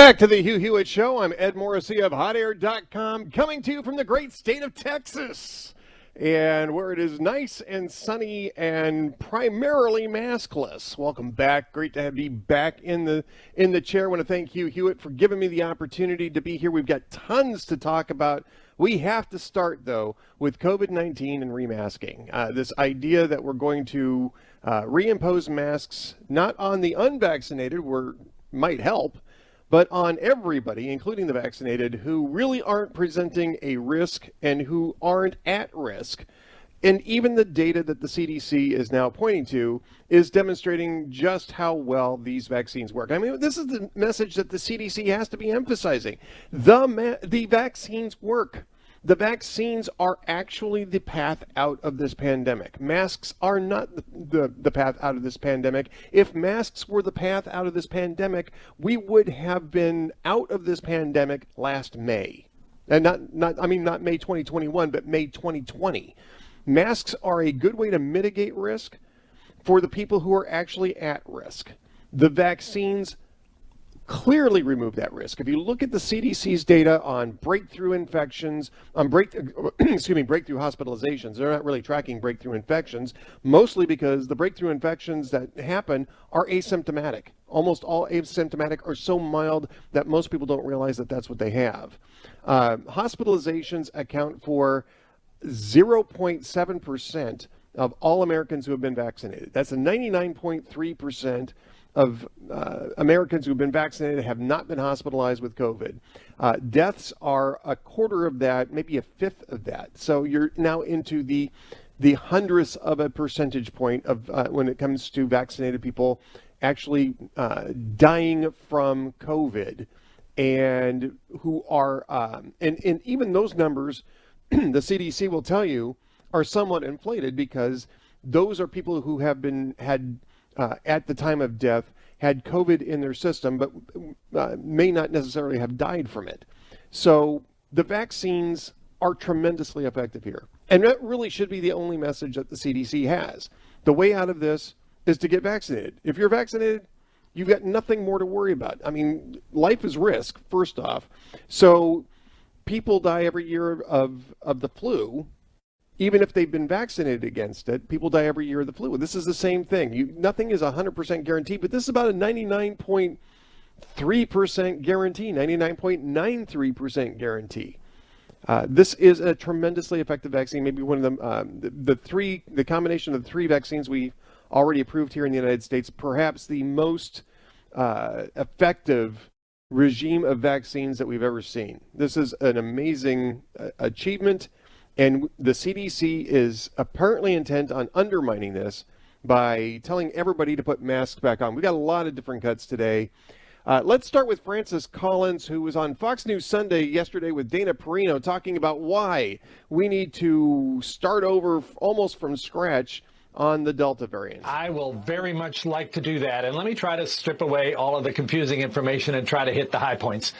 Back to the Hugh Hewitt Show. I'm Ed Morrissey of HotAir.com, coming to you from the great state of Texas, and where it is nice and sunny and primarily maskless. Welcome back. Great to be back in the chair. I want to thank Hugh Hewitt for giving me the opportunity to be here. We've got tons to talk about. We have to start, though, with COVID-19 and remasking. This idea that we're going to reimpose masks not on the unvaccinated, where might help, but on everybody, including the vaccinated, who really aren't presenting a risk and who aren't at risk. And even the data that the CDC is now pointing to is demonstrating just how well these vaccines work. I mean, this is the message that the CDC has to be emphasizing. The vaccines work. The vaccines are actually the path out of this pandemic. Masks are not the path out of this pandemic. If masks were the path out of this pandemic, we would have been out of this pandemic last May. And not May 2021, but May 2020. Masks are a good way to mitigate risk for the people who are actually at risk. The vaccines clearly remove that risk. If you look at the CDC's data on breakthrough infections, on breakthrough hospitalizations, they're not really tracking breakthrough infections, mostly because the breakthrough infections that happen are asymptomatic. Almost all asymptomatic or so mild that most people don't realize that that's what they have. Hospitalizations account for 0.7% of all Americans who have been vaccinated. That's a 99.3% of Americans who've been vaccinated have not been hospitalized with COVID. Deaths are a quarter of that, maybe a fifth of that. So you're now into the hundredths of a percentage point of when it comes to vaccinated people actually dying from COVID, and who are and even those numbers, the CDC will tell you, are somewhat inflated because those are people who have had at the time of death, had COVID in their system, but may not necessarily have died from it. So the vaccines are tremendously effective here. And that really should be the only message that the CDC has. The way out of this is to get vaccinated. If you're vaccinated, you've got nothing more to worry about. I mean, life is risk, first off. So people die every year of the flu. Even if they've been vaccinated against it, people die every year of the flu. This is the same thing. Nothing is 100% guaranteed, but this is about a 99.3% guarantee, 99.93% guarantee. This is a tremendously effective vaccine. Maybe one of them, the combination of the three vaccines we already approved here in the United States, perhaps the most effective regime of vaccines that we've ever seen. This is an amazing achievement. And the CDC is apparently intent on undermining this by telling everybody to put masks back on. We've got a lot of different cuts today. Let's start with Francis Collins, who was on Fox News Sunday yesterday with Dana Perino, talking about why we need to start over almost from scratch on the Delta variant. I will very much like to do that. And let me try to strip away all of the confusing information and try to hit the high points.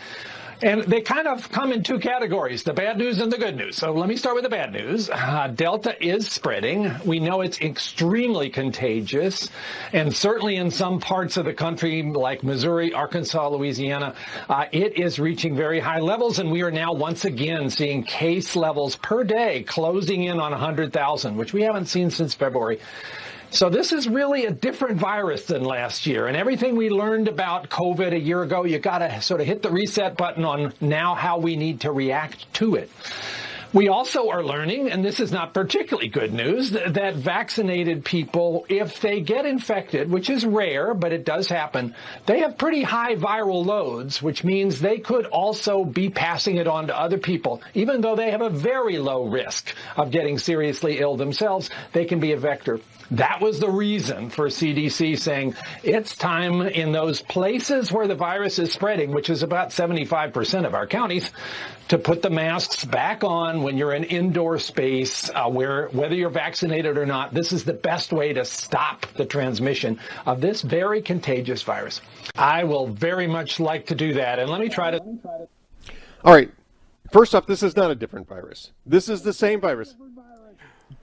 And they kind of come in two categories, the bad news and the good news. So let me start with the bad news. Delta is spreading. We know it's extremely contagious. And certainly in some parts of the country, like Missouri, Arkansas, Louisiana, it is reaching very high levels. And we are now once again seeing case levels per day closing in on 100,000, which we haven't seen since February. So this is really a different virus than last year. And everything we learned about COVID a year ago, you got to sort of hit the reset button on now how we need to react to it. We also are learning, and this is not particularly good news, that vaccinated people, if they get infected, which is rare, but it does happen, they have pretty high viral loads, which means they could also be passing it on to other people. Even though they have a very low risk of getting seriously ill themselves, they can be a vector. That was the reason for CDC saying it's time in those places where the virus is spreading, which is about 75% of our counties, to put the masks back on when you're in indoor space, whether you're vaccinated or not. This is the best way to stop the transmission of this very contagious virus. I will very much like to do that. And let me try to. All right. First off, this is not a different virus. This is the same virus.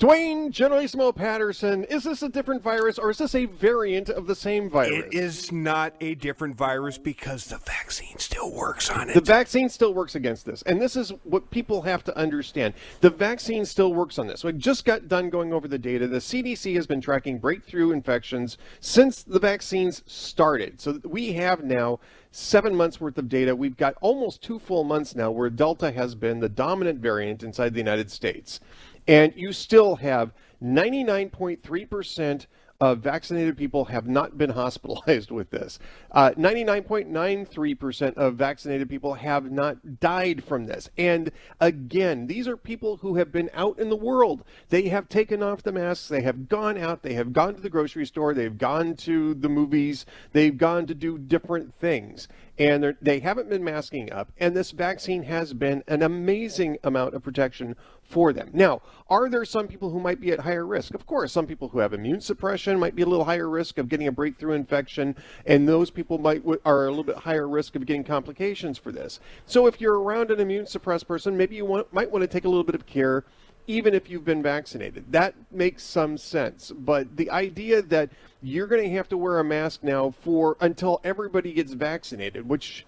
Dwayne Generalissimo Patterson, is this a different virus or is this a variant of the same virus? It is not a different virus because the vaccine still works on it. The vaccine still works against this. And this is what people have to understand. The vaccine still works on this. We just got done going over the data. The CDC has been tracking breakthrough infections since the vaccines started. So we have now 7 months worth of data. We've got almost 2 full months now where Delta has been the dominant variant inside the United States. And you still have 99.3% of vaccinated people have not been hospitalized with this. 99.93% of vaccinated people have not died from this. And again, these are people who have been out in the world. They have taken off the masks. They have gone out. They have gone to the grocery store. They've gone to the movies. They've gone to do different things. And they haven't been masking up. And this vaccine has been an amazing amount of protection for them. Now, are there some people who might be at higher risk? Of course, some people who have immune suppression might be a little higher risk of getting a breakthrough infection, and those people are a little bit higher risk of getting complications for this. So if you're around an immune suppressed person, maybe you might want to take a little bit of care, even if you've been vaccinated. That makes some sense. But the idea that you're going to have to wear a mask now until everybody gets vaccinated, which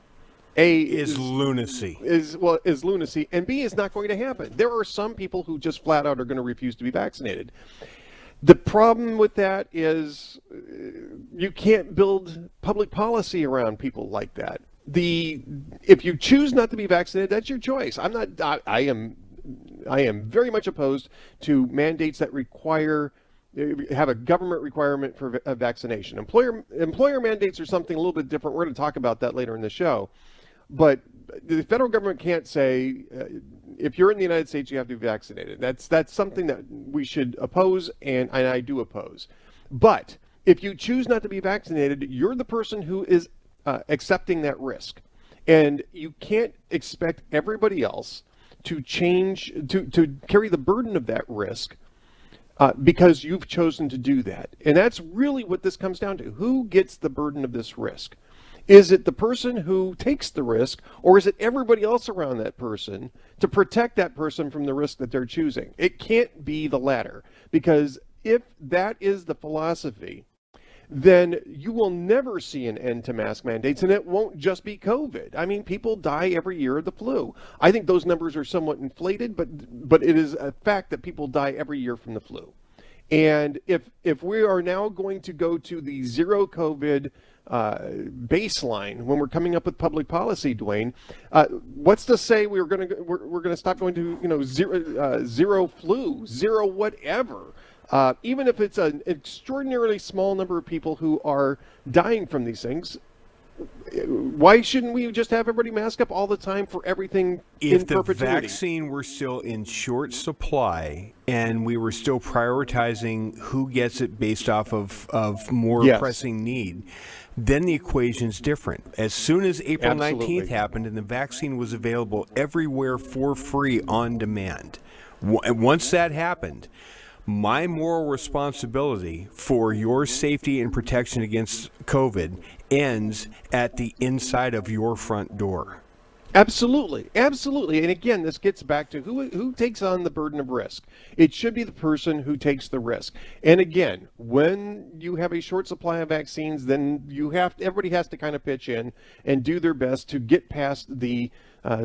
is lunacy. Is lunacy, and B, is not going to happen. There are some people who just flat out are going to refuse to be vaccinated. The problem with that is you can't build public policy around people like that. If you choose not to be vaccinated, that's your choice. I am very much opposed to mandates that have a government requirement for a vaccination. Employer mandates are something a little bit different. We're going to talk about that later in the show. But the federal government can't say, if you're in the United States, you have to be vaccinated. That's something that we should oppose, and I do oppose. But if you choose not to be vaccinated, you're the person who is accepting that risk. And you can't expect everybody else to carry the burden of that risk because you've chosen to do that. And that's really what this comes down to. Who gets the burden of this risk? Is it the person who takes the risk, or is it everybody else around that person to protect that person from the risk that they're choosing? It can't be the latter, because if that is the philosophy, then you will never see an end to mask mandates, and it won't just be COVID. I mean, people die every year of the flu. I think those numbers are somewhat inflated, but it is a fact that people die every year from the flu. And if we are now going to go to the zero COVID baseline when we're coming up with public policy, Dwayne, what's to say we're going to stop going to zero flu, zero whatever? Even if it's an extraordinarily small number of people who are dying from these things, why shouldn't we just have everybody mask up all the time for everything in perpetuity? If the vaccine were still in short supply and we were still prioritizing who gets it based off of more pressing need, then the equation's different. As soon as April 19th happened and the vaccine was available everywhere for free on demand, once that happened, my moral responsibility for your safety and protection against COVID ends at the inside of your front door. Absolutely. Absolutely. And again, this gets back to who takes on the burden of risk. It should be the person who takes the risk. And again, when you have a short supply of vaccines, then everybody has to kind of pitch in and do their best to get past the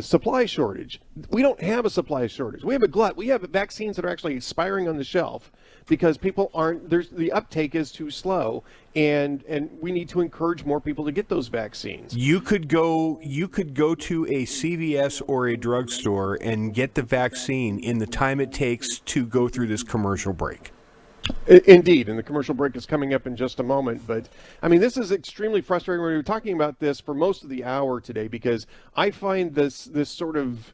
supply shortage. We don't have a supply shortage. We have a glut. We have vaccines that are actually expiring on the shelf because people the uptake is too slow, and we need to encourage more people to get those vaccines. You could go to a CVS or a drugstore and get the vaccine in the time it takes to go through this commercial break. Indeed, and the commercial break is coming up in just a moment. But, I mean, this is extremely frustrating. We were talking about this for most of the hour today because I find this sort of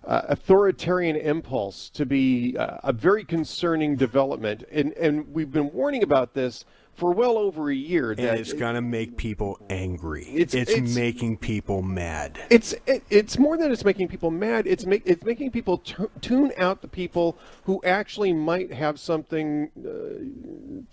authoritarian impulse to be a very concerning development. And we've been warning about this for well over a year. And it's going to make people angry. It's making people mad. It's more than it's making people mad. It's making people tune out the people who actually might have something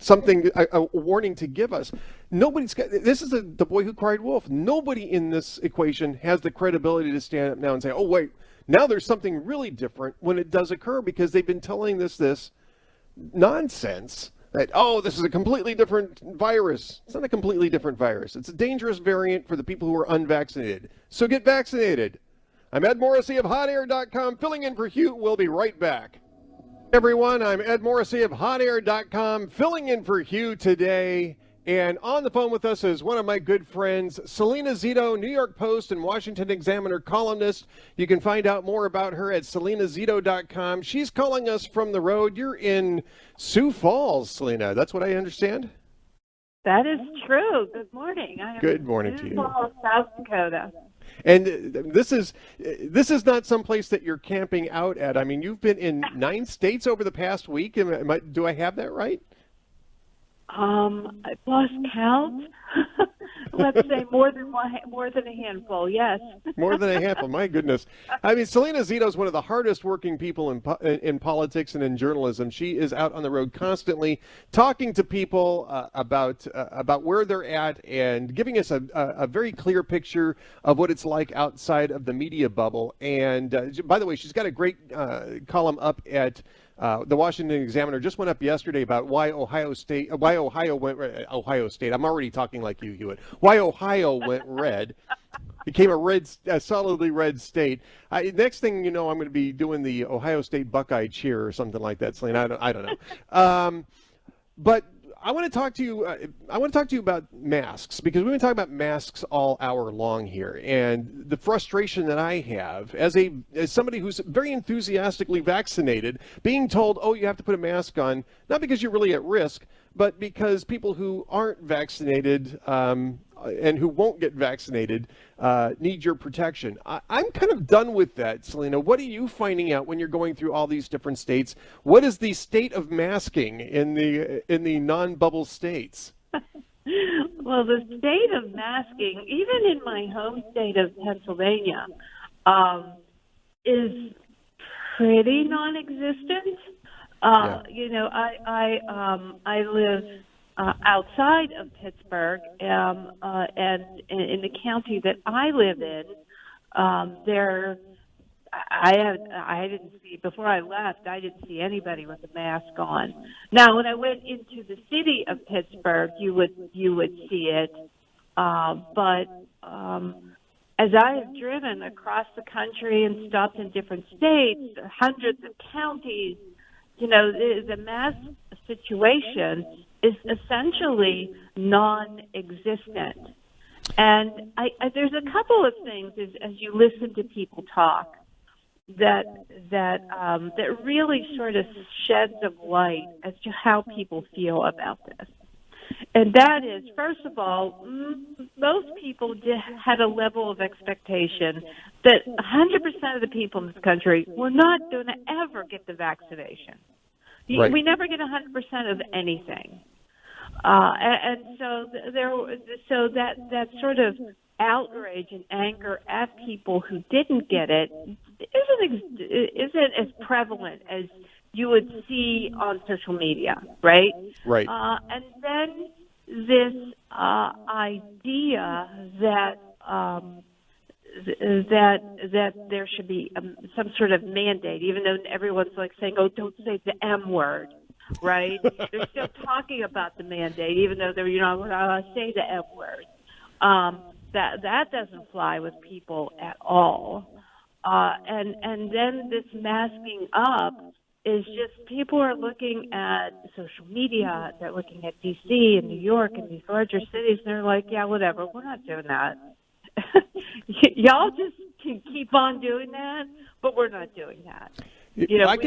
a warning to give us. This is the boy who cried wolf. Nobody in this equation has the credibility to stand up now and say, oh, wait, now there's something really different when it does occur, because they've been telling this nonsense that, oh, this is a completely different virus. It's not a completely different virus. It's a dangerous variant for the people who are unvaccinated. So get vaccinated. I'm Ed Morrissey of HotAir.com, filling in for Hugh. We'll be right back. Everyone, I'm Ed Morrissey of HotAir.com, filling in for Hugh today. And on the phone with us is one of my good friends, Salena Zito, New York Post and Washington Examiner columnist. You can find out more about her at salenazito.com. She's calling us from the road. You're in Sioux Falls, Salena. That's what I understand? That is true. Good morning. Good morning to you. Sioux Falls, South Dakota. And this is not some place that you're camping out at. I mean, you've been in 9 states over the past week. Do I have that right? I've lost count. Let's say more than a handful. Yes. More than a handful. My goodness. I mean, Salena Zito is one of the hardest working people in politics and in journalism. She is out on the road constantly talking to people about where they're at and giving us a very clear picture of what it's like outside of the media bubble. And by the way, she's got a great column up at the Washington Examiner. Just went up yesterday about why Ohio State. I'm already talking like you, Hewitt. Why Ohio went red, became a solidly red state. Next thing you know, I'm going to be doing the Ohio State Buckeye cheer or something like that, Salena. I don't know. But I want to talk to you. I want to talk to you about masks, because we've been talking about masks all hour long here, and the frustration that I have as somebody who's very enthusiastically vaccinated, being told, "Oh, you have to put a mask on," not because you're really at risk, but because people who aren't vaccinated and who won't get vaccinated need your protection. I'm kind of done with that, Salena. What are you finding out when you're going through all these different states? What is the state of masking in the non-bubble states? Well, the state of masking, even in my home state of Pennsylvania, is pretty non-existent. You know, I live outside of Pittsburgh, and in the county that I live in, I didn't see, before I left, I didn't see anybody with a mask on. Now, when I went into the city of Pittsburgh, you would see it, but as I have driven across the country and stopped in different states, hundreds of counties, you know, the mask situation is essentially non-existent. And there's a couple of things as you listen to people talk that really sort of sheds a light as to how people feel about this. And that is, first of all, most people had a level of expectation that 100% of the people in this country were not going to ever get the vaccination. Right. We never get 100% of anything. And so that sort of outrage and anger at people who didn't get it isn't as prevalent as you would see on social media, right? Right. And then this idea that there should be some sort of mandate, even though everyone's like saying, "Oh, don't say the M word." Right? They're still talking about the mandate, even though they're, say the M word. That doesn't fly with people at all. And then this masking up is just, people are looking at social media, they're looking at D.C. and New York and these larger cities, and they're like, yeah, whatever, we're not doing that. Y'all just can keep on doing that, but we're not doing that. You know, for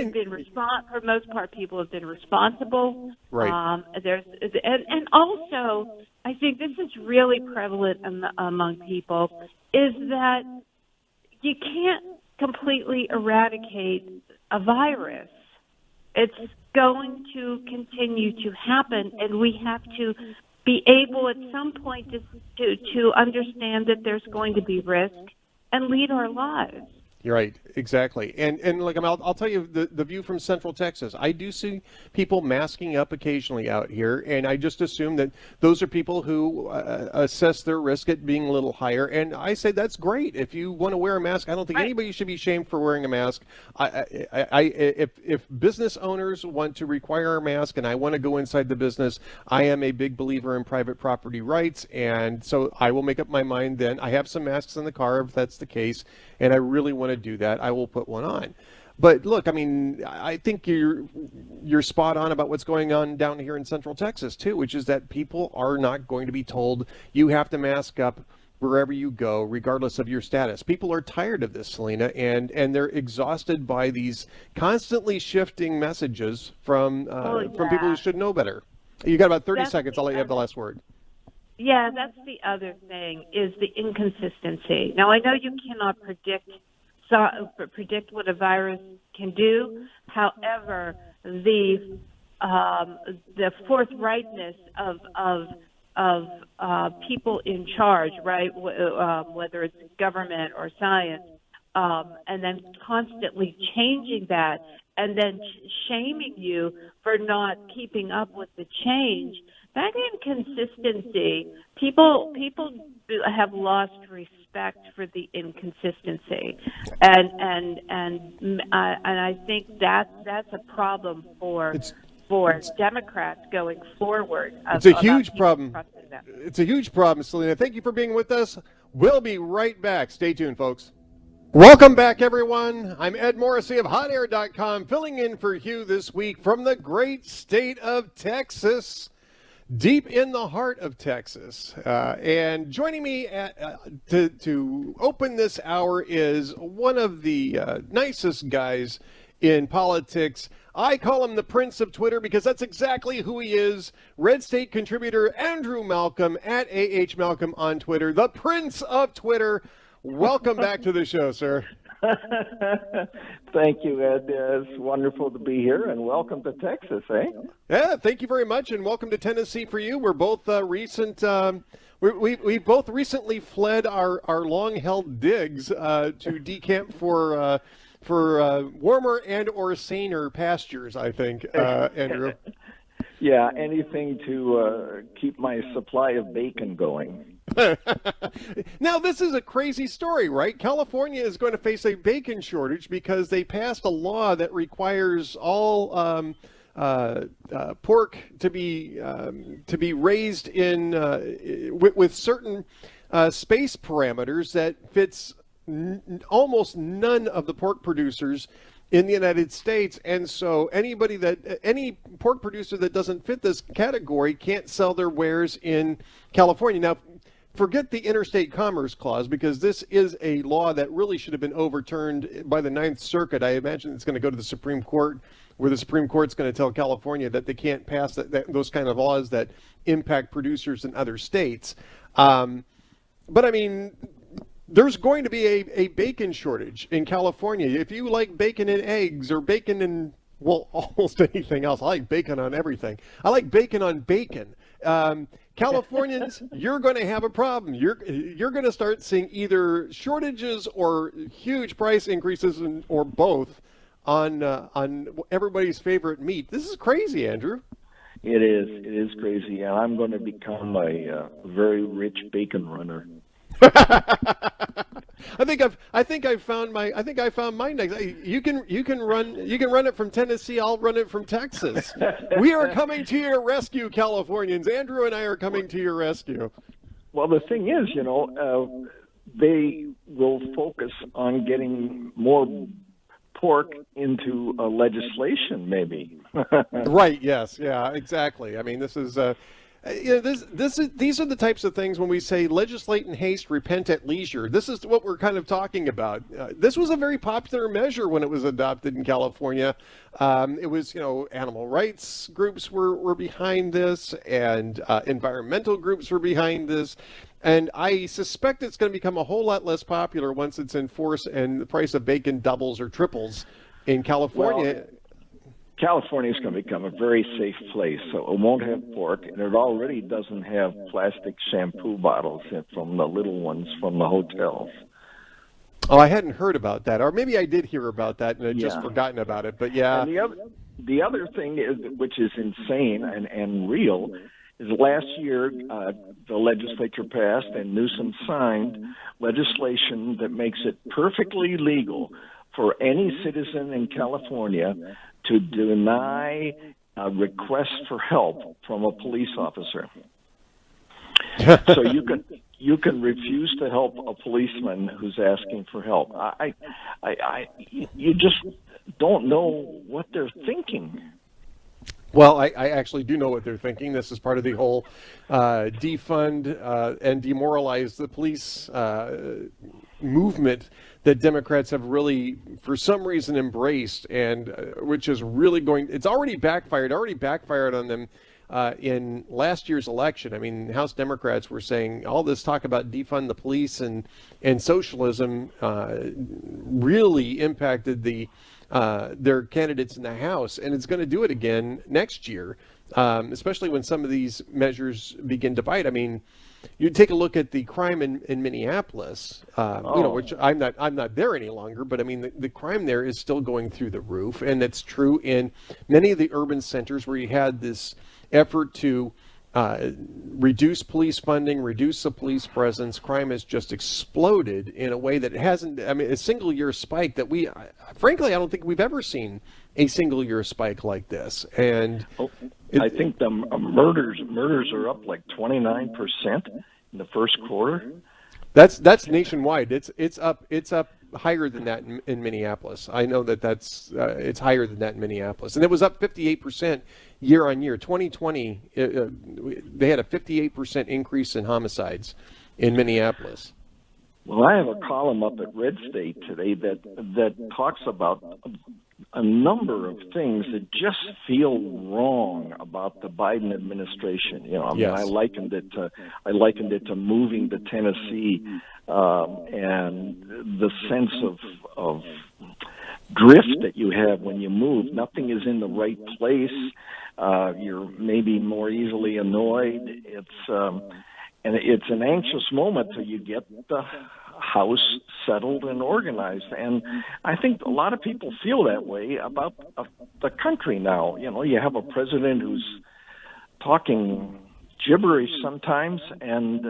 the most part, people have been responsible. Right. And also, I think this is really prevalent among people, is that you can't completely eradicate a virus. It's going to continue to happen, and we have to be able at some point to understand that there's going to be risk and lead our lives. You're right, exactly. And like I'll tell you the view from Central Texas. I do see people masking up occasionally out here, and I just assume that those are people who assess their risk at being a little higher. And I say that's great. If you want to wear a mask, I don't think anybody should be shamed for wearing a mask. If business owners want to require a mask, and I want to go inside the business, I am a big believer in private property rights, and so I will make up my mind then. I have some masks in the car if that's the case, and I really want to do that. I will put one on. But look, I mean, I think you're spot on about what's going on down here in Central Texas too, which is that people are not going to be told you have to mask up wherever you go, regardless of your status. People are tired of this, Salena, and they're exhausted by these constantly shifting messages from people who should know better. You got about 30 seconds. I'll let you have the last word. Yeah, that's the other thing, is the inconsistency. Now, I know you cannot predict what a virus can do. However, the forthrightness of people in charge, right? Whether it's government or science, and then constantly changing that, and then shaming you for not keeping up with the change. That inconsistency, people have lost respect for the inconsistency, and I think that's a problem for Democrats going forward. It's a huge problem. It's a huge problem, Salena. Thank you for being with us. We'll be right back. Stay tuned, folks. Welcome back, everyone. I'm Ed Morrissey of HotAir.com, filling in for Hugh this week from the great state of Texas, deep in the heart of Texas. And joining me to open this hour is one of the nicest guys in politics. I call him the Prince of Twitter because that's exactly who he is. Red State contributor Andrew Malcolm at AH Malcolm on Twitter, the Prince of Twitter. Welcome back to the show, sir. Thank you, Ed. It's wonderful to be here, and welcome to Texas, eh? Yeah, thank you very much, and welcome to Tennessee for you. We're both recent. We both recently fled our long-held digs to decamp for warmer and or saner pastures, I think, Andrew. Yeah, anything to keep my supply of bacon going. Now, this is a crazy story, right? California is going to face a bacon shortage because they passed a law that requires all pork to be raised in with certain space parameters that fits almost none of the pork producers in the United States, and so any pork producer that doesn't fit this category can't sell their wares in California. Now, forget the interstate commerce clause, because this is a law that really should have been overturned by the Ninth Circuit. I imagine it's going to go to the Supreme Court, where the Supreme Court's going to tell California that they can't pass those kind of laws that impact producers in other states. But I mean, there's going to be a bacon shortage in California. If you like bacon and eggs, or bacon and, well, almost anything else. I like bacon on everything. I like bacon on bacon. Californians, you're going to have a problem. You're going to start seeing either shortages or huge price increases, or both, on everybody's favorite meat. This is crazy, Andrew. It is crazy, and I'm going to become a very rich bacon runner. I think I found mine next. You can run it from Tennessee. I'll run it from Texas. We are coming to your rescue, Californians. Andrew and I are coming to your rescue. Well, the thing is, they will focus on getting more pork into legislation, maybe. Right. Yes. Yeah. Exactly. I mean, this is. These are the types of things when we say legislate in haste, repent at leisure. This is what we're kind of talking about. This was a very popular measure when it was adopted in California. It was, animal rights groups were behind this, and environmental groups were behind this. And I suspect it's going to become a whole lot less popular once it's in force and the price of bacon doubles or triples in California. Well, California is going to become a very safe place, so it won't have pork, and it already doesn't have plastic shampoo bottles from the little ones from the hotels. Oh, I hadn't heard about that, or maybe I did hear about that and I'd just Yeah. forgotten about it. But yeah, And the other thing is, which is insane and real, is last year the legislature passed and Newsom signed legislation that makes it perfectly legal for any citizen in California to deny a request for help from a police officer. So you can refuse to help a policeman who's asking for help. You just don't know what they're thinking. well, I actually do know what they're thinking. This is part of the whole defund and demoralize the police movement that Democrats have really, for some reason, embraced, and which is really it's already backfired on them in last year's election. I mean, House Democrats were saying all this talk about defund the police and socialism really impacted their candidates in the House, and it's going to do it again next year, especially when some of these measures begin to bite. I mean, you take a look at the crime in Minneapolis, which I'm not there any longer, but I mean the crime there is still going through the roof, and that's true in many of the urban centers where you had this effort to reduce police funding, reduce the police presence. Crime has just exploded in a way that it hasn't. I mean, a single year spike that frankly, I don't think we've ever seen a single year spike like this. And I think the murders are up like 29% in the first quarter. That's nationwide. It's up higher than that in Minneapolis. I know that's it's higher than that in Minneapolis, and it was up 58% year on year. 2020, they had a 58% increase in homicides in Minneapolis. Well, I have a column up at Red State today that talks about a number of things that just feel wrong about the Biden administration. Yes. I likened it to moving to Tennessee, and the sense of drift that you have when you move. Nothing is in the right place. You're maybe more easily annoyed. And it's an anxious moment till you get the house settled and organized. And I think a lot of people feel that way about the country now. You have a president who's talking gibberish sometimes, and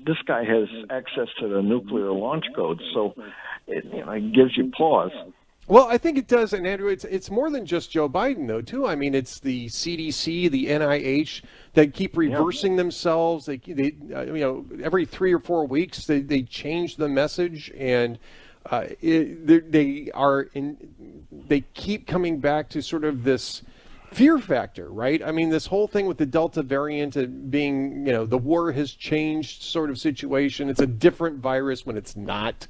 this guy has access to the nuclear launch code, so it gives you pause. Well, I think it does, and Andrew, it's more than just Joe Biden, though, too. I mean, it's the CDC, the NIH that keep reversing themselves. They every 3 or 4 weeks they change the message, and they keep coming back to sort of this fear factor, right? I mean, this whole thing with the Delta variant being, the war has changed sort of situation. It's a different virus when it's not.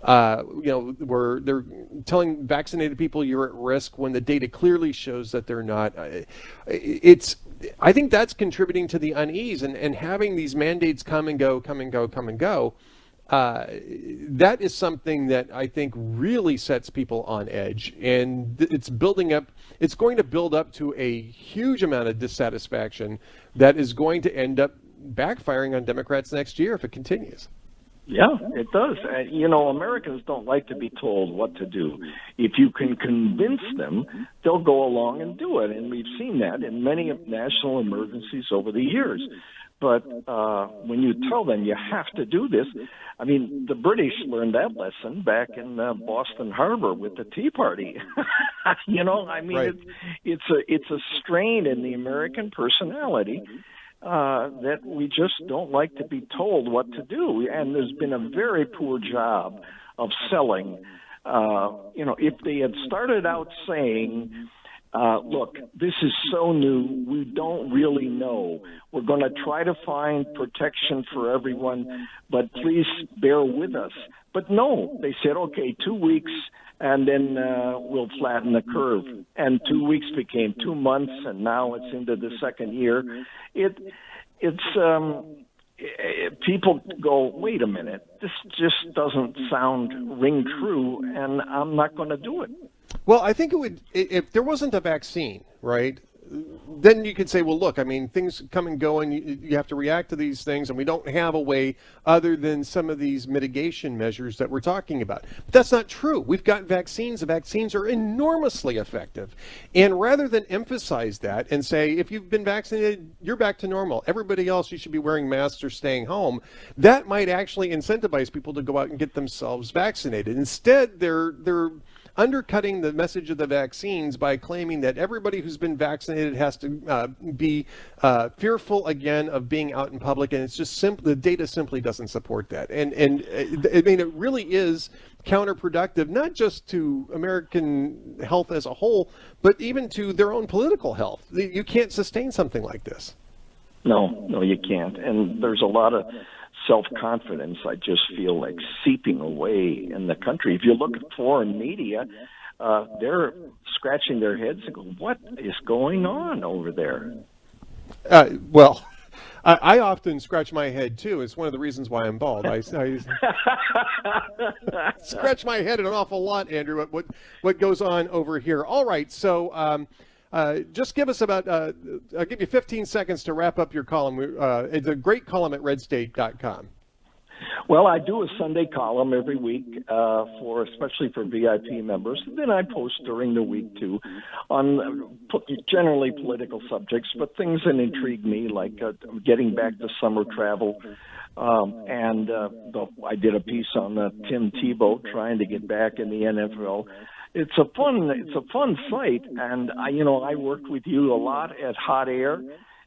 Where they're telling vaccinated people you're at risk when the data clearly shows that they're not. I think that's contributing to the unease, and having these mandates come and go. That is something that I think really sets people on edge, and it's going to build up to a huge amount of dissatisfaction that is going to end up backfiring on Democrats next year if it continues. Yeah, it does. Americans don't like to be told what to do. If you can convince them, they'll go along and do it. And we've seen that in many national emergencies over the years. But when you tell them you have to do this, I mean, the British learned that lesson back in Boston Harbor with the Tea Party. Right. It's a strain in the American personality that we just don't like to be told what to do. And there's been a very poor job of selling. If they had started out saying, look, this is so new, we don't really know. We're going to try to find protection for everyone, but please bear with us. But no, they said, okay, 2 weeks, and then we'll flatten the curve. And 2 weeks became 2 months, and now it's into the second year. People go, wait a minute, this just doesn't ring true, and I'm not going to do it. Well, I think it would, if there wasn't a vaccine, right? then you could say, well, look, I mean, things come and go, and you have to react to these things, and we don't have a way other than some of these mitigation measures that we're talking about. But that's not true. We've got vaccines. The vaccines are enormously effective. And rather than emphasize that and say, if you've been vaccinated, you're back to normal. Everybody else, you should be wearing masks or staying home. That might actually incentivize people to go out and get themselves vaccinated. Instead, they're undercutting the message of the vaccines by claiming that everybody who's been vaccinated has to be fearful again of being out in public, and it's just the data simply doesn't support that. And I mean, it really is counterproductive, not just to American health as a whole, but even to their own political health. You can't sustain something like this. No, you can't. And there's a lot of self-confidence, I just feel like, seeping away in the country. If you look at foreign media, they're scratching their heads and go, what is going on over there? Well, I often scratch my head, too. It's one of the reasons why I'm bald. I scratch my head an awful lot, Andrew, what goes on over here. All right, so just give us about, I'll give you 15 seconds to wrap up your column. It's a great column at redstate.com. Well, I do a Sunday column every week, especially for VIP members. And then I post during the week, too, on generally political subjects, but things that intrigue me, like getting back to summer travel. I did a piece on Tim Tebow trying to get back in the NFL. It's a fun site, and I worked with you a lot at Hot Air,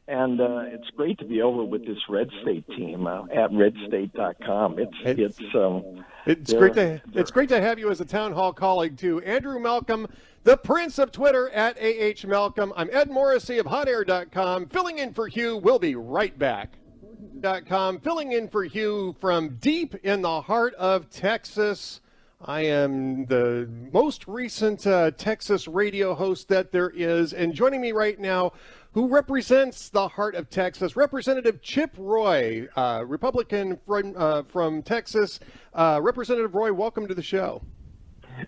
and it's great to be over with this Red State team at redstate.com. It's great to have you as a town hall colleague too, Andrew Malcolm, the Prince of Twitter at AH Malcolm. I'm Ed Morrissey of HotAir.com, filling in for Hugh. We'll be right back. Filling in for Hugh from deep in the heart of Texas. I am the most recent Texas radio host that there is, and joining me right now, who represents the heart of Texas, Representative Chip Roy, Republican from Texas. Representative Roy, welcome to the show.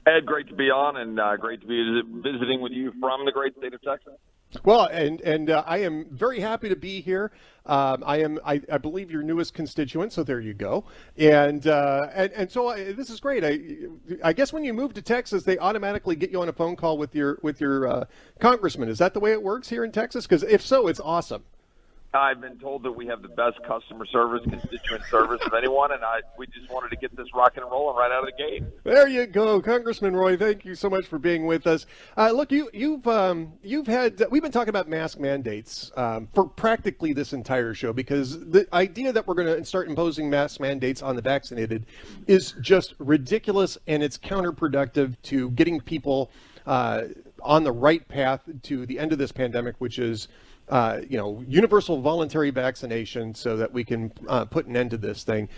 Ed, great to be on, and great to be visiting with you from the great state of Texas. Well, and I am very happy to be here. I believe your newest constituent, so there you go. And so this is great. I guess when you move to Texas, they automatically get you on a phone call with your congressman. Is that the way it works here in Texas? Because if so, it's awesome. I've been told that we have the best customer service, constituent service of anyone, and we just wanted to get this rocking and rolling right out of the gate. There you go, Congressman Roy. Thank you so much for being with us. Look, we've been talking about mask mandates for practically this entire show, because the idea that we're going to start imposing mask mandates on the vaccinated is just ridiculous, and it's counterproductive to getting people on the right path to the end of this pandemic, which is universal voluntary vaccination, so that we can put an end to this thing.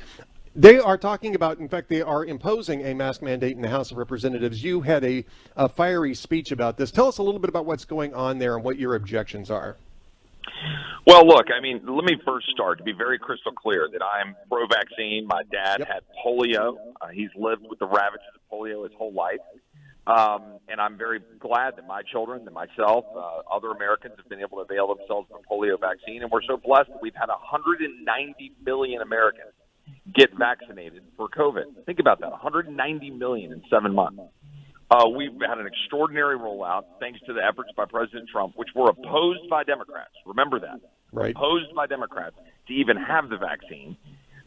They are talking about, in fact, they are imposing a mask mandate in the House of Representatives. You had a fiery speech about this. Tell us a little bit about what's going on there and what your objections are. Well, look, I mean, let me first start to be very crystal clear that I'm pro-vaccine. My dad had polio. He's lived with the ravages of polio his whole life. And I'm very glad that my children, that myself, other Americans have been able to avail themselves of the polio vaccine. And we're so blessed that we've had 190 million Americans get vaccinated for COVID. Think about that, 190 million in 7 months. We've had an extraordinary rollout thanks to the efforts by President Trump, which were opposed by Democrats. Remember that. Right. Opposed by Democrats to even have the vaccine.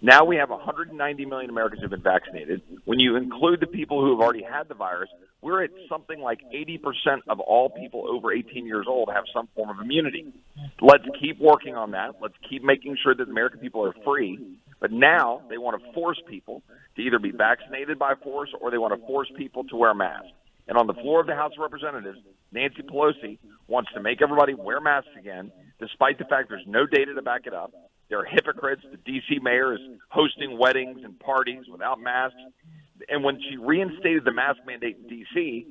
Now we have 190 million Americans who have been vaccinated. When you include the people who have already had the virus, we're at something like 80% of all people over 18 years old have some form of immunity. Let's keep working on that. Let's keep making sure that the American people are free. But now they want to force people to either be vaccinated by force, or they want to force people to wear masks. And on the floor of the House of Representatives, Nancy Pelosi wants to make everybody wear masks again, despite the fact there's no data to back it up. They're hypocrites. The D.C. mayor is hosting weddings and parties without masks. And when she reinstated the mask mandate in D.C.,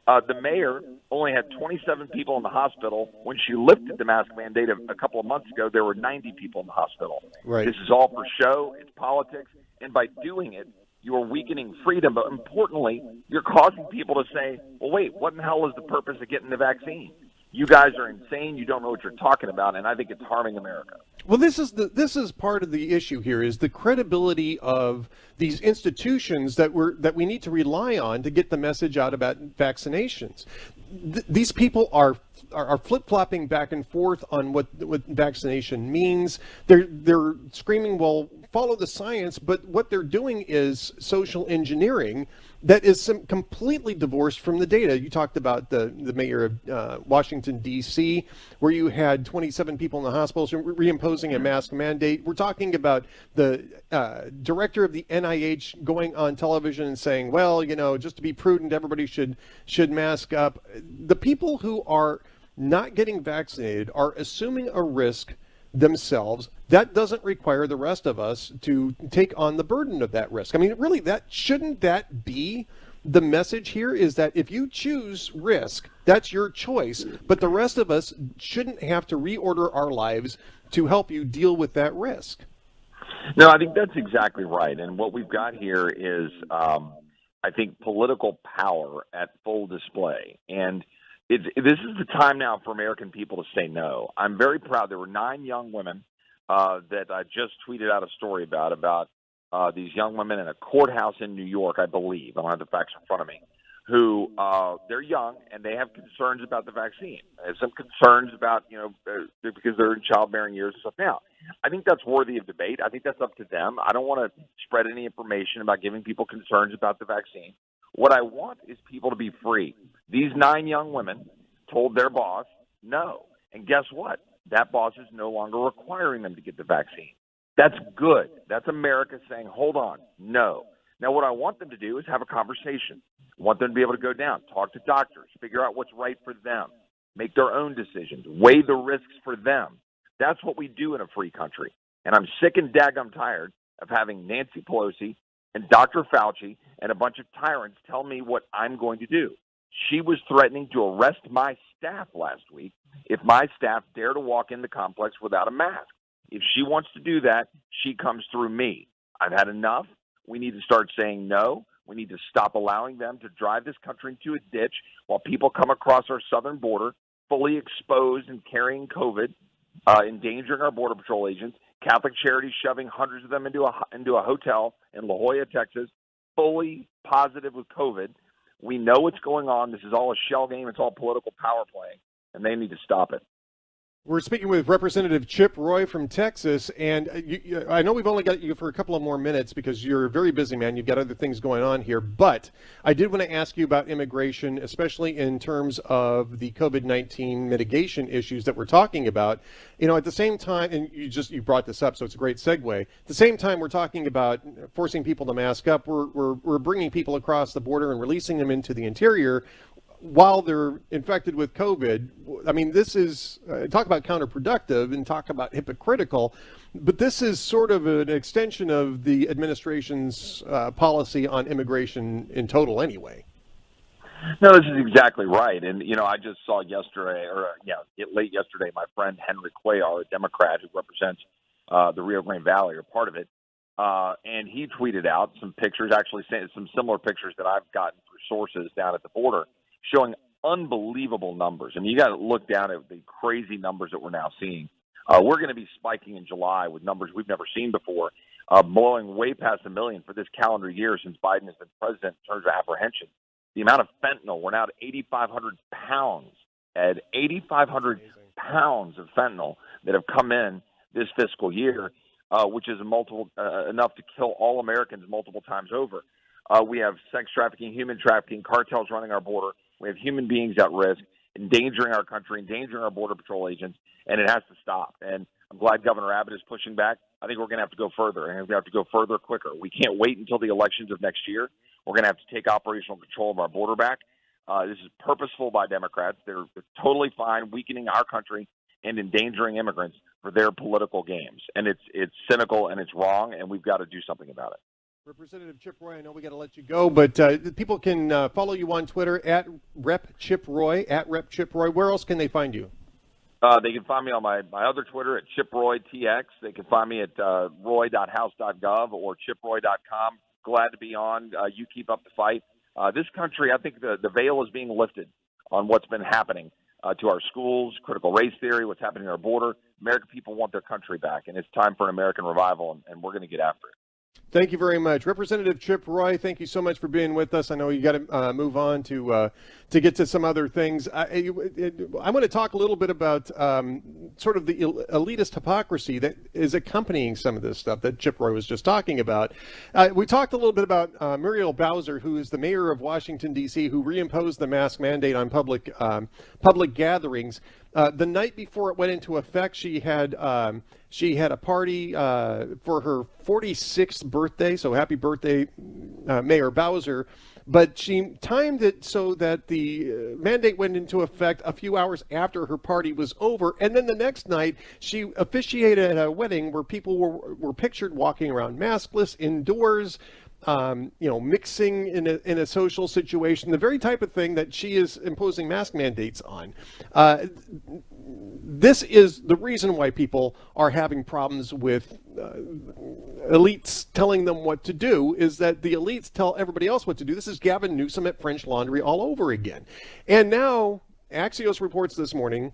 the mayor only had 27 people in the hospital. When she lifted the mask mandate a couple of months ago, there were 90 people in the hospital. Right. This is all for show. It's politics. And by doing it, you are weakening freedom. But importantly, you're causing people to say, well, wait, what in the hell is the purpose of getting the vaccine? You guys are insane. You don't know what you're talking about, and I think it's harming America. Well, this is part of the issue here, is the credibility of these institutions that we need to rely on to get the message out about vaccinations. These people are flip-flopping back and forth on what vaccination means. They're screaming, well, follow the science, but what they're doing is social engineering that is completely divorced from the data. You talked about the mayor of Washington, D.C., where you had 27 people in the hospitals reimposing a mask mandate. We're talking about the director of the NIH going on television and saying, well, just to be prudent, everybody should mask up. The people who are not getting vaccinated are assuming a risk themselves. That doesn't require the rest of us to take on the burden of that risk. I mean, really, shouldn't that be the message here, is that if you choose risk, that's your choice, but the rest of us shouldn't have to reorder our lives to help you deal with that risk. No, I think that's exactly right. And what we've got here is, I think, political power at full display. And this is the time now for American people to say no. I'm very proud. There were 9 young women that I just tweeted out a story about these young women in a courthouse in New York, I believe. I don't have the facts in front of me. Who they're young and they have concerns about the vaccine. They have some concerns about because they're in childbearing years and stuff. Now, I think that's worthy of debate. I think that's up to them. I don't want to spread any information about giving people concerns about the vaccine. What I want is people to be free. These 9 young women told their boss no. And guess what? That boss is no longer requiring them to get the vaccine. That's good. That's America saying, hold on, no. Now, what I want them to do is have a conversation. I want them to be able to go down, talk to doctors, figure out what's right for them, make their own decisions, weigh the risks for them. That's what we do in a free country. And I'm sick and daggum tired of having Nancy Pelosi and Dr. Fauci and a bunch of tyrants tell me what I'm going to do. She was threatening to arrest my staff last week if my staff dare to walk in the complex without a mask. If she wants to do that, she comes through me. I've had enough. We need to start saying no. We need to stop allowing them to drive this country into a ditch while people come across our southern border fully exposed and carrying COVID, endangering our Border Patrol agents, Catholic Charities shoving hundreds of them into a hotel in La Jolla, Texas, fully positive with COVID. We know what's going on. This is all a shell game. It's all political power play, and they need to stop it. We're speaking with Representative Chip Roy from Texas, and I know we've only got you for a couple of more minutes because you're a very busy man. You've got other things going on here, but I did want to ask you about immigration, especially in terms of the COVID-19 mitigation issues that we're talking about. At the same time, and you brought this up, so it's a great segue. At the same time, we're talking about forcing people to mask up. We're bringing people across the border and releasing them into the interior while they're infected with COVID. I mean, this is, talk about counterproductive and talk about hypocritical, but this is sort of an extension of the administration's policy on immigration in total anyway. No, this is exactly right. And, I just saw late yesterday, my friend Henry Cuellar, a Democrat who represents the Rio Grande Valley, or part of it, and he tweeted out some pictures, actually some similar pictures that I've gotten through sources down at the border, showing unbelievable numbers. And you got to look down at the crazy numbers that we're now seeing. We're going to be spiking in July with numbers we've never seen before, blowing way past 1 million for this calendar year since Biden has been president in terms of apprehension. The amount of fentanyl, we're now at 8,500 pounds, Ed, 8,500 pounds of fentanyl that have come in this fiscal year, which is enough to kill all Americans multiple times over. We have sex trafficking, human trafficking, cartels running our border. We have human beings at risk, endangering our country, endangering our Border Patrol agents, and it has to stop. And I'm glad Governor Abbott is pushing back. I think we're going to have to go further, and we have to go further quicker. We can't wait until the elections of next year. We're going to have to take operational control of our border back. This is purposeful by Democrats. They're totally fine weakening our country and endangering immigrants for their political games. And it's cynical and it's wrong, and we've got to do something about it. Representative Chip Roy, I know we got to let you go, but people can follow you on Twitter at Rep Chip Roy, at Rep Chip Roy. Where else can they find you? They can find me on my other Twitter at ChipRoyTX. They can find me at roy.house.gov or chiproy.com. Glad to be on. You keep up the fight. This country, I think the veil is being lifted on what's been happening. to our schools, critical race theory, what's happening at our border. American people want their country back, and it's time for an American revival, and we're going to get after it. Thank you very much. Representative Chip Roy, thank you so much for being with us. I know you got to move on to get to some other things. I want to talk a little bit about sort of the elitist hypocrisy that is accompanying some of this stuff that Chip Roy was just talking about. We talked a little bit about Muriel Bowser, who is the mayor of Washington, D.C., who reimposed the mask mandate on public gatherings. The night before it went into effect, she had a party for her 46th birthday, so happy birthday, Mayor Bowser. But she timed it so that the mandate went into effect a few hours after her party was over. And then the next night, she officiated at a wedding where people were pictured walking around maskless indoors, mixing in a social situation, the very type of thing that she is imposing mask mandates on. This is the reason why people are having problems with elites telling them what to do, is that the elites tell everybody else what to do. This is Gavin Newsom at French Laundry all over again. And now Axios reports this morning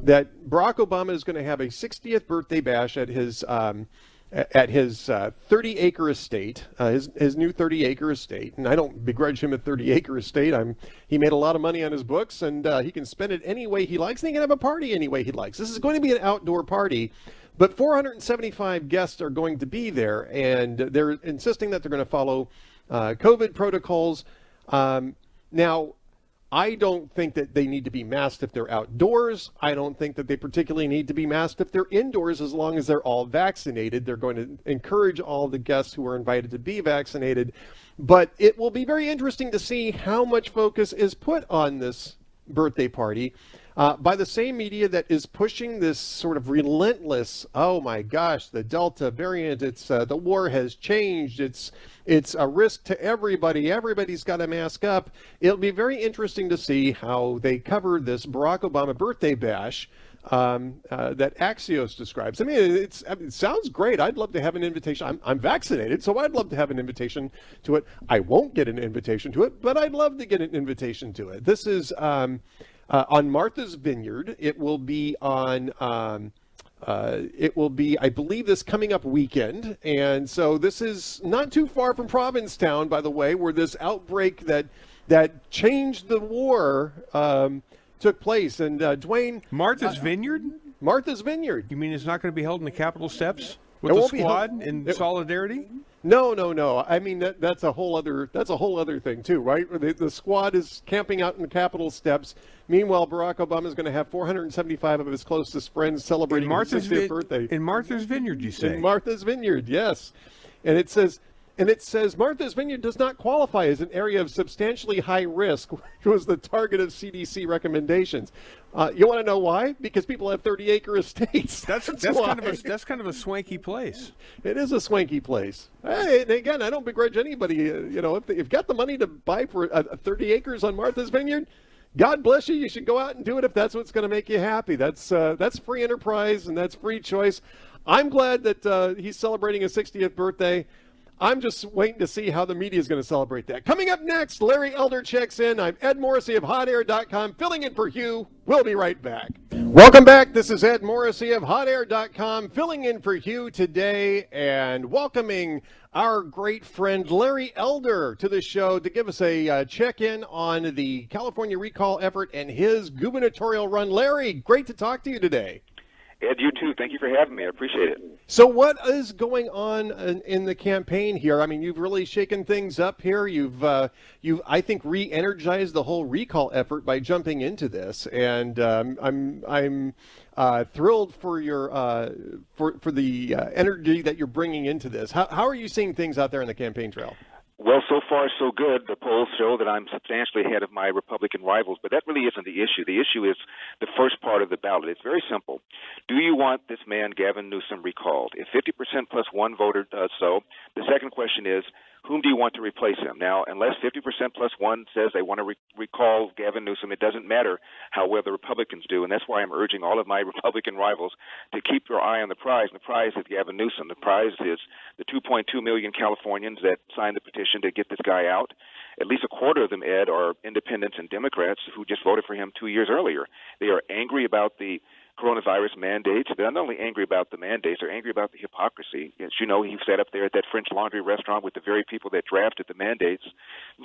that Barack Obama is going to have a 60th birthday bash at his 30-acre estate, his new 30-acre estate. And I don't begrudge him a 30-acre estate. He made a lot of money on his books, and he can spend it any way he likes, and he can have a party any way he likes. This is going to be an outdoor party, but 475 guests are going to be there, and they're insisting that they're going to follow COVID protocols. Now, I don't think that they need to be masked if they're outdoors. I don't think that they particularly need to be masked if they're indoors, as long as they're all vaccinated. They're going to encourage all the guests who are invited to be vaccinated. But it will be very interesting to see how much focus is put on this birthday party by the same media that is pushing this sort of relentless, oh my gosh, the Delta variant, it's the war has changed, it's a risk to everybody, everybody's got to mask up. It'll be very interesting to see how they cover this Barack Obama birthday bash that Axios describes. I mean, it sounds great. I'd love to have an invitation. I'm vaccinated, so I'd love to have an invitation to it. I won't get an invitation to it, but I'd love to get an invitation to it. This is on Martha's Vineyard. It will be on, I believe, this coming up weekend. And so this is not too far from Provincetown, by the way, where this outbreak that changed the war took place. And Dwayne. Martha's Vineyard? Martha's Vineyard. You mean it's not going to be held in the Capitol steps with the squad in solidarity? No. I mean, that's a whole other thing too, right? The squad is camping out in the Capitol steps. Meanwhile, Barack Obama is going to have 475 of his closest friends celebrating his 60th birthday. In Martha's Vineyard, you say? In Martha's Vineyard, yes. And it says Martha's Vineyard does not qualify as an area of substantially high risk, which was the target of CDC recommendations. You want to know why? Because people have 30-acre estates. That's kind of a swanky place. It is a swanky place. Hey, and again, I don't begrudge anybody. If you've got the money to buy for 30 acres on Martha's Vineyard, God bless you. You should go out and do it if that's what's going to make you happy. That's free enterprise and that's free choice. I'm glad that he's celebrating his 60th birthday. I'm just waiting to see how the media is going to celebrate that. Coming up next, Larry Elder checks in. I'm Ed Morrissey of HotAir.com, filling in for Hugh. We'll be right back. Welcome back. This is Ed Morrissey of HotAir.com, filling in for Hugh today and welcoming our great friend Larry Elder to the show to give us a check-in on the California recall effort and his gubernatorial run. Larry, great to talk to you today. Ed, you too. Thank you for having me. I appreciate it. So what is going on in the campaign here? I mean, you've really shaken things up here. You've I think, re-energized the whole recall effort by jumping into this, and I'm thrilled for your for the energy that you're bringing into this. How are you seeing things out there in the campaign trail? Well, so far so good. The polls show that I'm substantially ahead of my Republican rivals, but that really isn't the issue. The issue is the first part of the ballot. It's very simple. Do you want this man, Gavin Newsom, recalled? If 50% plus one voter does so, the second question is, whom do you want to replace him? Now, unless 50% plus one says they want to recall Gavin Newsom, it doesn't matter how well the Republicans do, and that's why I'm urging all of my Republican rivals to keep their eye on the prize. And the prize is Gavin Newsom. The prize is the 2.2 million Californians that signed the petition to get this guy out. at least a quarter of them, Ed, are independents and Democrats who just voted for him 2 years earlier. They are angry about the coronavirus mandates. They're not only angry about the mandates, they're angry about the hypocrisy. As you know, he sat up there at that French Laundry restaurant with the very people that drafted the mandates,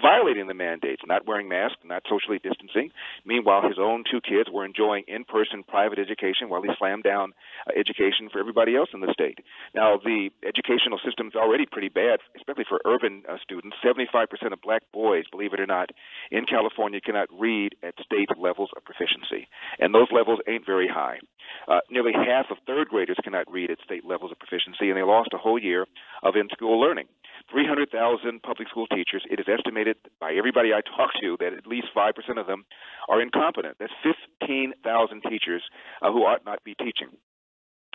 violating the mandates, not wearing masks, not socially distancing. Meanwhile, his own two kids were enjoying in-person private education while he slammed down education for everybody else in the state. Now, the educational system is already pretty bad, especially for urban students. 75% of black boys, believe it or not, in California cannot read at state levels of proficiency, and those levels ain't very high. Nearly half of third graders cannot read at state levels of proficiency, and they lost a whole year of in-school learning. 300,000 public school teachers, it is estimated by everybody I talk to that at least 5% of them are incompetent. That's 15,000 teachers who ought not be teaching.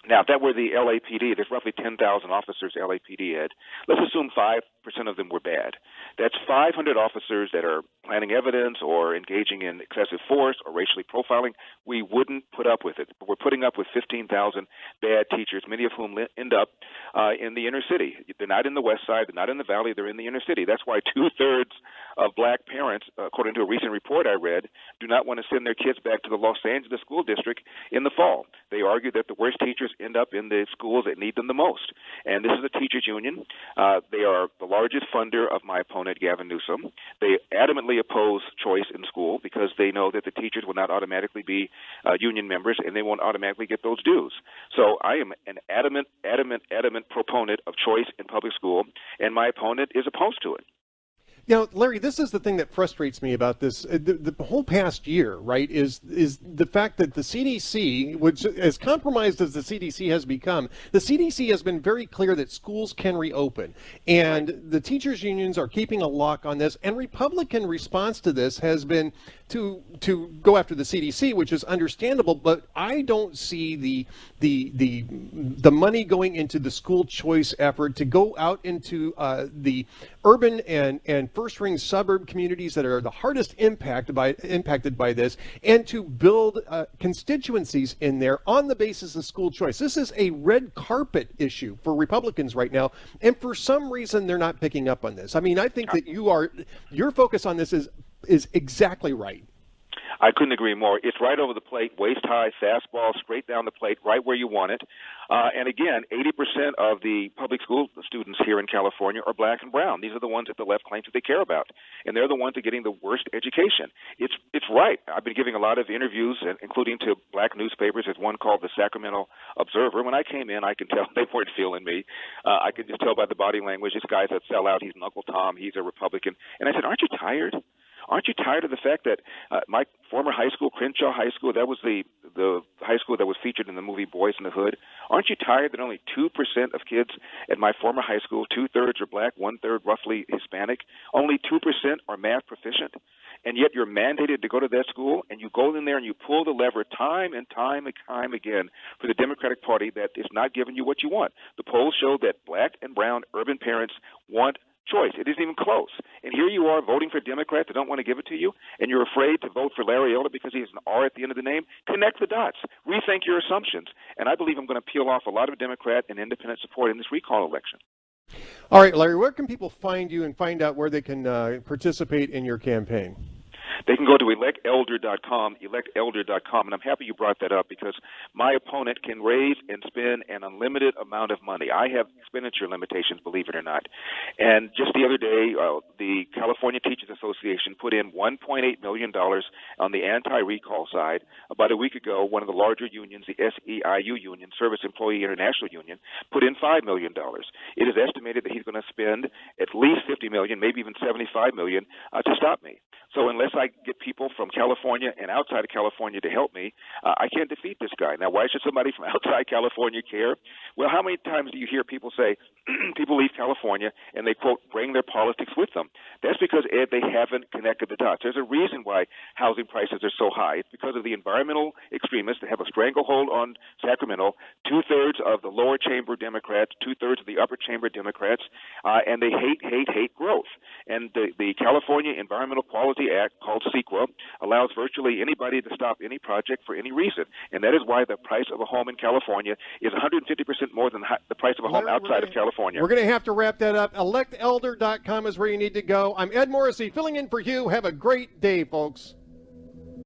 Now, if that were the LAPD, there's roughly 10,000 officers LAPD, Ed. Let's assume 5% of them were bad. That's 500 officers that are planning evidence or engaging in excessive force or racially profiling. We wouldn't put up with it. But we're putting up with 15,000 bad teachers, many of whom end up in the inner city. They're not in the west side. They're not in the valley. They're in the inner city. That's why 2/3 of black parents, according to a recent report I read, do not want to send their kids back to the Los Angeles school district in the fall. They argue that the worst teachers end up in the schools that need them the most. And this is a teachers union. They are the largest funder of my opponent, Gavin Newsom. They adamantly oppose choice in school because they know that the teachers will not automatically be union members and they won't automatically get those dues. So I am an adamant proponent of choice in public school, and my opponent is opposed to it. You know, Larry, this is the thing that frustrates me about this. The whole past year, right, is the fact that the CDC, which as compromised as the CDC has become, the CDC has been very clear that schools can reopen. And the teachers' unions are keeping a lock on this. And Republican response to this has been to go after the CDC, which is understandable. But I don't see the money going into the school choice effort to go out into the urban and first-ring suburb communities that are the hardest impacted by this, and to build constituencies in there on the basis of school choice. This is a red carpet issue for Republicans right now, and for some reason they're not picking up on this. I mean, I think that your focus on this is exactly right. I couldn't agree more. It's right over the plate, waist-high, fastball, straight down the plate, right where you want it. And again, 80% of the public school students here in California are black and brown. These are the ones that the left claims that they care about, and they're the ones that are getting the worst education. It's right. I've been giving a lot of interviews, including to black newspapers. There's one called the Sacramento Observer. When I came in, I could tell they weren't feeling me. I could just tell by the body language. This guy's a sellout. He's an Uncle Tom. He's a Republican. And I said, aren't you tired? Aren't you tired of the fact that my former high school, Crenshaw High School, that was the high school that was featured in the movie Boys in the Hood? Aren't you tired that only 2% of kids at my former high school, 2/3 are black, 1/3 roughly Hispanic, only 2% are math proficient? And yet you're mandated to go to that school, and you go in there and you pull the lever time and time again for the Democratic Party that is not giving you what you want. The polls show that black and brown urban parents want choice. It isn't even close. And here you are voting for Democrats that don't want to give it to you, and you're afraid to vote for Larry Elder because he has an R at the end of the name. Connect the dots. Rethink your assumptions. And I believe I'm going to peel off a lot of Democrat and independent support in this recall election. All right, Larry, where can people find you and find out where they can participate in your campaign? They can go to electelder.com, and I'm happy you brought that up because my opponent can raise and spend an unlimited amount of money. I have expenditure limitations, believe it or not. And just the other day, the California Teachers Association put in $1.8 million on the anti-recall side. About a week ago, one of the larger unions, the SEIU union, Service Employee International Union, put in $5 million. It is estimated that he's going to spend at least $50 million, maybe even $75 million to stop me. So unless I get people from California and outside of California to help me, I can't defeat this guy. Now, why should somebody from outside California care? Well, how many times do you hear people say, people leave California and they, quote, bring their politics with them? That's because, Ed, they haven't connected the dots. There's a reason why housing prices are so high. It's because of the environmental extremists that have a stranglehold on Sacramento, 2/3 of the lower chamber Democrats, 2/3 of the upper chamber Democrats, and they hate growth. And the California Environmental Quality the act called CEQA allows virtually anybody to stop any project for any reason, and that is why the price of a home in California is 150% more than the price of a home outside of California. We're going to have to wrap that up. ElectElder.com is where you need to go. I'm Ed Morrissey, filling in for Hugh. Have a great day, folks.